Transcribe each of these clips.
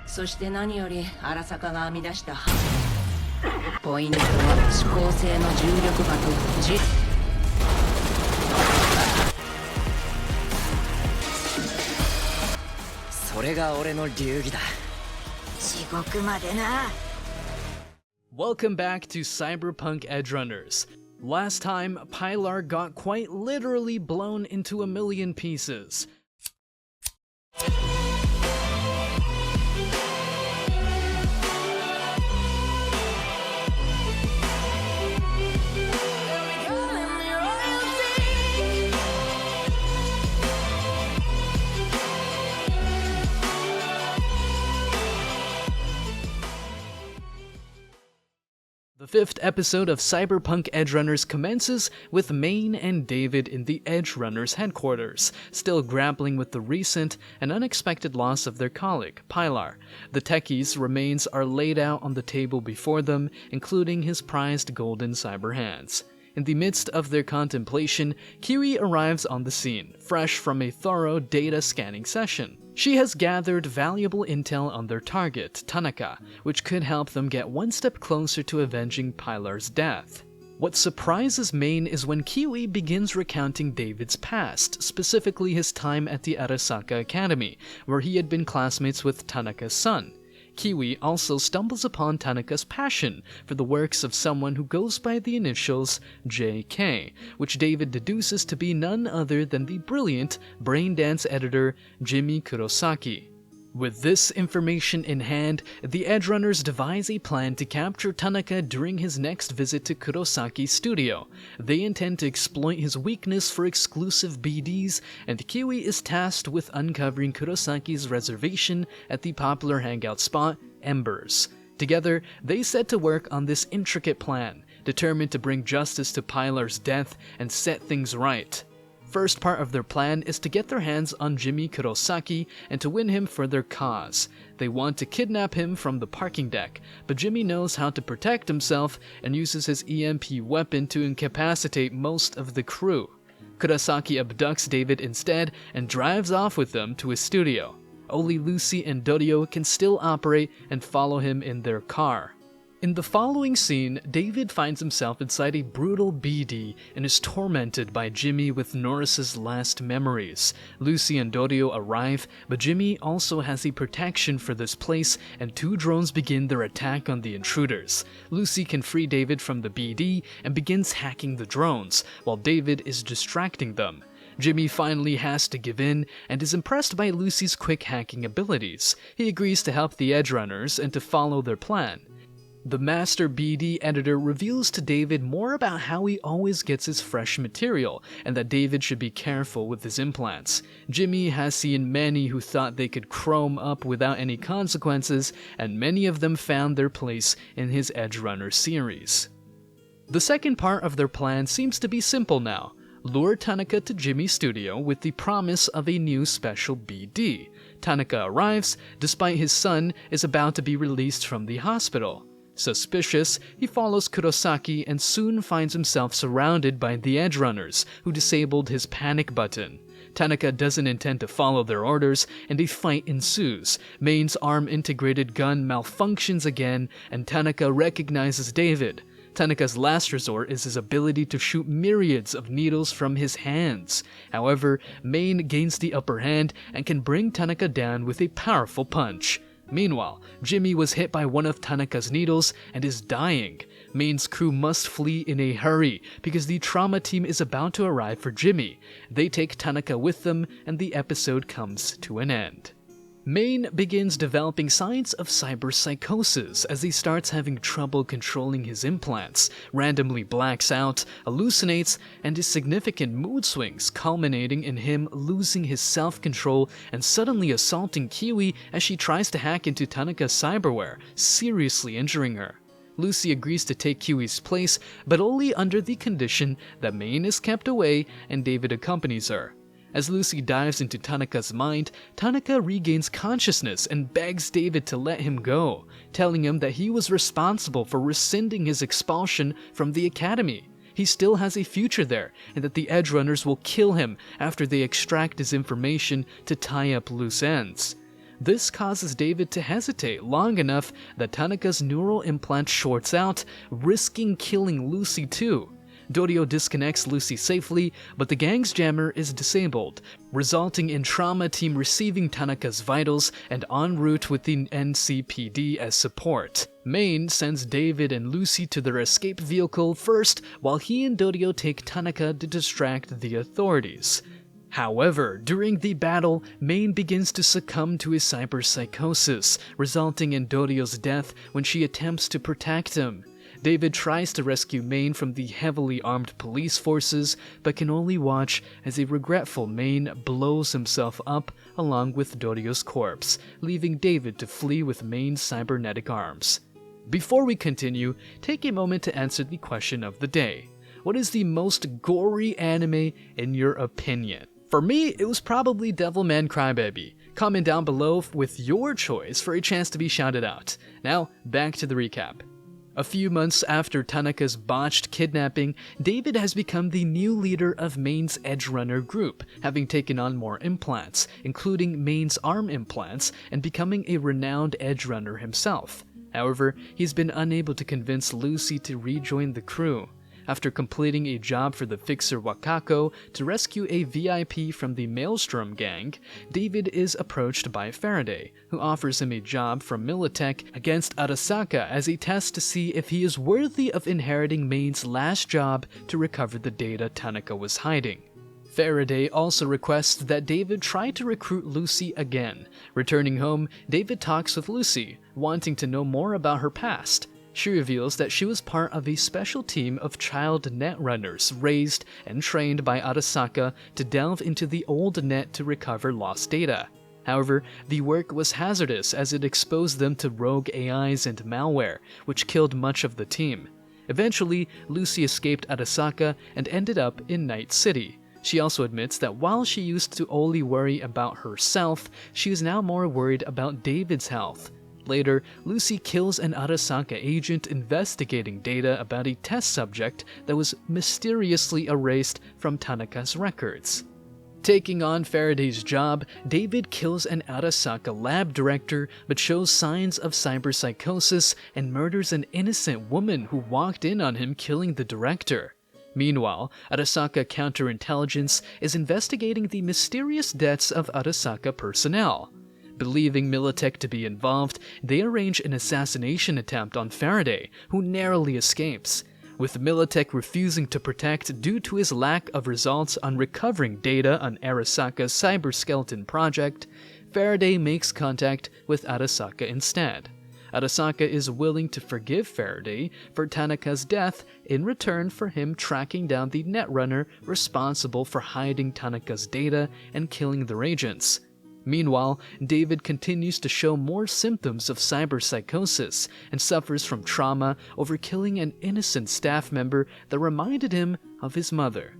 そして何より荒坂が編み出したポイントは指向性の重力波とそれが俺の流儀だ。地獄までな。 Welcome back to Cyberpunk Edgerunners. Last time, Pilar got quite literally blown into a million pieces. The fifth episode of Cyberpunk Edgerunners commences with Main and David in the Edgerunners headquarters, still grappling with the recent and unexpected loss of their colleague, Pilar. The techie's remains are laid out on the table before them, including his prized golden cyber hands. In the midst of their contemplation, Kiwi arrives on the scene, fresh from a thorough data scanning session. She has gathered valuable intel on their target, Tanaka, which could help them get one step closer to avenging Pilar's death. What surprises Main is when Kiwi begins recounting David's past, specifically his time at the Arasaka Academy, where he had been classmates with Tanaka's son. Kiwi also stumbles upon Tanaka's passion for the works of someone who goes by the initials JK, which David deduces to be none other than the brilliant brain dance editor Jimmy Kurosaki. With this information in hand, the Edgerunners devise a plan to capture Tanaka during his next visit to Kurosaki's studio. They intend to exploit his weakness for exclusive BDs, and Kiwi is tasked with uncovering Kurosaki's reservation at the popular hangout spot, Embers. Together, they set to work on this intricate plan, determined to bring justice to Pilar's death and set things right. First part of their plan is to get their hands on Jimmy Kurosaki and to win him for their cause. They want to kidnap him from the parking deck, but Jimmy knows how to protect himself and uses his EMP weapon to incapacitate most of the crew. Kurosaki abducts David instead and drives off with them to his studio. Only Lucy and Dorio can still operate and follow him in their car. In the following scene, David finds himself inside a brutal BD and is tormented by Jimmy with Norris's last memories. Lucy and Dorio arrive, but Jimmy also has a protection for this place, and two drones begin their attack on the intruders. Lucy can free David from the BD and begins hacking the drones, while David is distracting them. Jimmy finally has to give in and is impressed by Lucy's quick hacking abilities. He agrees to help the Edgerunners and to follow their plan. The master BD editor reveals to David more about how he always gets his fresh material, and that David should be careful with his implants. Jimmy has seen many who thought they could chrome up without any consequences, and many of them found their place in his Edgerunner series. The second part of their plan seems to be simple now. Lure Tanaka to Jimmy's studio with the promise of a new special BD. Tanaka arrives, despite his son is about to be released from the hospital. Suspicious, he follows Kurosaki and soon finds himself surrounded by the Edgerunners, who disabled his panic button. Tanaka doesn't intend to follow their orders, and a fight ensues. Main's arm-integrated gun malfunctions again, and Tanaka recognizes David. Tanaka's last resort is his ability to shoot myriads of needles from his hands. However, Main gains the upper hand and can bring Tanaka down with a powerful punch. Meanwhile, Jimmy was hit by one of Tanaka's needles and is dying. Main's crew must flee in a hurry because the trauma team is about to arrive for Jimmy. They take Tanaka with them and the episode comes to an end. Main begins developing signs of cyberpsychosis as he starts having trouble controlling his implants, randomly blacks out, hallucinates, and his significant mood swings culminating in him losing his self-control and suddenly assaulting Kiwi as she tries to hack into Tanaka's cyberware, seriously injuring her. Lucy agrees to take Kiwi's place, but only under the condition that Main is kept away and David accompanies her. As Lucy dives into Tanaka's mind, Tanaka regains consciousness and begs David to let him go, telling him that he was responsible for rescinding his expulsion from the academy. He still has a future there, and that the Edgerunners will kill him after they extract his information to tie up loose ends. This causes David to hesitate long enough that Tanaka's neural implant shorts out, risking killing Lucy too. Dorio disconnects Lucy safely, but the gang's jammer is disabled, resulting in Trauma Team receiving Tanaka's vitals and en route with the NCPD as support. Main sends David and Lucy to their escape vehicle first, while he and Dorio take Tanaka to distract the authorities. However, during the battle, Main begins to succumb to his cyberpsychosis, resulting in Dorio's death when she attempts to protect him. David tries to rescue Main from the heavily armed police forces, but can only watch as a regretful Main blows himself up along with Dorio's corpse, leaving David to flee with Main's cybernetic arms. Before we continue, take a moment to answer the question of the day. What is the most gory anime in your opinion? For me, it was probably Devilman Crybaby. Comment down below with your choice for a chance to be shouted out. Now, back to the recap. A few months after Tanaka's botched kidnapping, David has become the new leader of Main's Edgerunner group, having taken on more implants, including Main's arm implants, and becoming a renowned Edgerunner himself. However, he's been unable to convince Lucy to rejoin the crew. After completing a job for the fixer Wakako to rescue a VIP from the Maelstrom gang, David is approached by Faraday, who offers him a job from Militech against Arasaka as a test to see if he is worthy of inheriting Main's last job to recover the data Tanaka was hiding. Faraday also requests that David try to recruit Lucy again. Returning home, David talks with Lucy, wanting to know more about her past. She reveals that she was part of a special team of child netrunners raised and trained by Arasaka to delve into the old net to recover lost data. However, the work was hazardous as it exposed them to rogue AIs and malware, which killed much of the team. Eventually, Lucy escaped Arasaka and ended up in Night City. She also admits that while she used to only worry about herself, she is now more worried about David's health. Later, Lucy kills an Arasaka agent investigating data about a test subject that was mysteriously erased from Tanaka's records. Taking on Faraday's job, David kills an Arasaka lab director but shows signs of cyberpsychosis and murders an innocent woman who walked in on him killing the director. Meanwhile, Arasaka Counterintelligence is investigating the mysterious deaths of Arasaka personnel. Believing Militech to be involved, they arrange an assassination attempt on Faraday, who narrowly escapes. With Militech refusing to protect due to his lack of results on recovering data on Arasaka's cyberskeleton project, Faraday makes contact with Arasaka instead. Arasaka is willing to forgive Faraday for Tanaka's death in return for him tracking down the netrunner responsible for hiding Tanaka's data and killing their agents. Meanwhile, David continues to show more symptoms of cyberpsychosis and suffers from trauma over killing an innocent staff member that reminded him of his mother.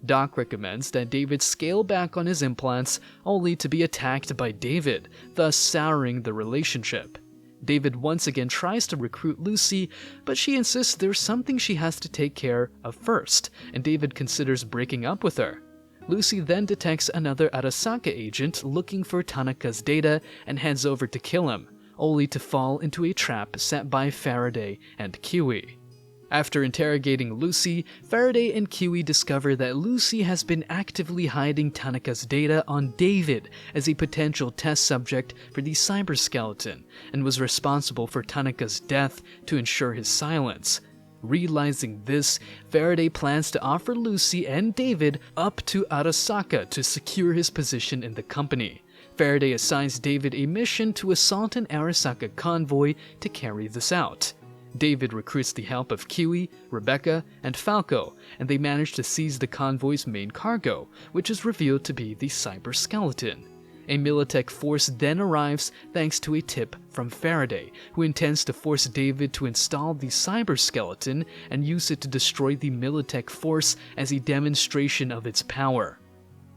Doc recommends that David scale back on his implants only to be attacked by David, thus souring the relationship. David once again tries to recruit Lucy, but she insists there's something she has to take care of first, and David considers breaking up with her. Lucy then detects another Arasaka agent looking for Tanaka's data and heads over to kill him, only to fall into a trap set by Faraday and Kiwi. After interrogating Lucy, Faraday and Kiwi discover that Lucy has been actively hiding Tanaka's data on David as a potential test subject for the cyberskeleton, and was responsible for Tanaka's death to ensure his silence. Realizing this, Faraday plans to offer Lucy and David up to Arasaka to secure his position in the company. Faraday assigns David a mission to assault an Arasaka convoy to carry this out. David recruits the help of Kiwi, Rebecca, and Falco, and they manage to seize the convoy's main cargo, which is revealed to be the cyberskeleton. A Militech force then arrives thanks to a tip from Faraday, who intends to force David to install the cyberskeleton and use it to destroy the Militech force as a demonstration of its power.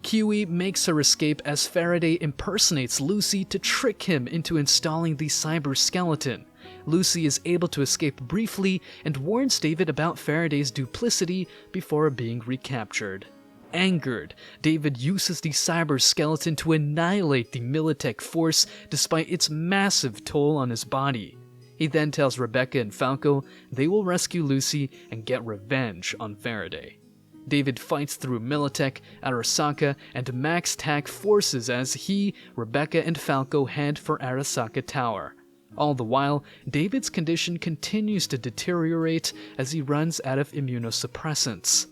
Kiwi makes her escape as Faraday impersonates Lucy to trick him into installing the cyberskeleton. Lucy is able to escape briefly and warns David about Faraday's duplicity before being recaptured. Angered, David uses the cyber skeleton to annihilate the Militech force despite its massive toll on his body. He then tells Rebecca and Falco they will rescue Lucy and get revenge on Faraday. David fights through Militech, Arasaka, and Max Tac forces as he, Rebecca, and Falco head for Arasaka Tower. All the while, David's condition continues to deteriorate as he runs out of immunosuppressants.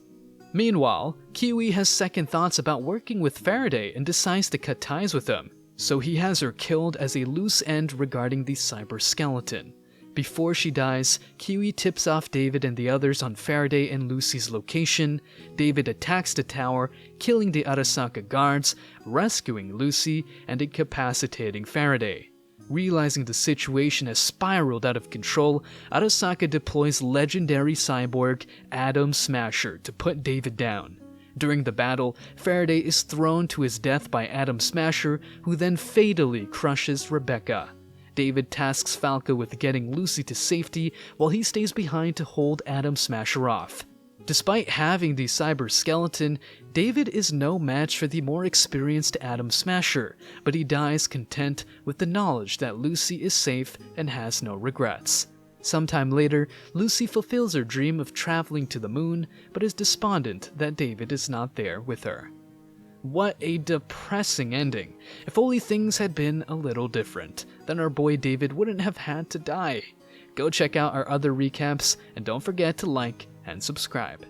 Meanwhile, Kiwi has second thoughts about working with Faraday and decides to cut ties with him, so he has her killed as a loose end regarding the cyber skeleton. Before she dies, Kiwi tips off David and the others on Faraday and Lucy's location. David attacks the tower, killing the Arasaka guards, rescuing Lucy, and incapacitating Faraday. Realizing the situation has spiraled out of control, Arasaka deploys legendary cyborg Atom Smasher to put David down. During the battle, Faraday is thrown to his death by Atom Smasher, who then fatally crushes Rebecca. David tasks Falco with getting Lucy to safety while he stays behind to hold Atom Smasher off. Despite having the cyber skeleton, David is no match for the more experienced Atom Smasher, but he dies content with the knowledge that Lucy is safe and has no regrets. Sometime later, Lucy fulfills her dream of traveling to the moon, but is despondent that David is not there with her. What a depressing ending. If only things had been a little different, then our boy David wouldn't have had to die. Go check out our other recaps, and don't forget to like and subscribe.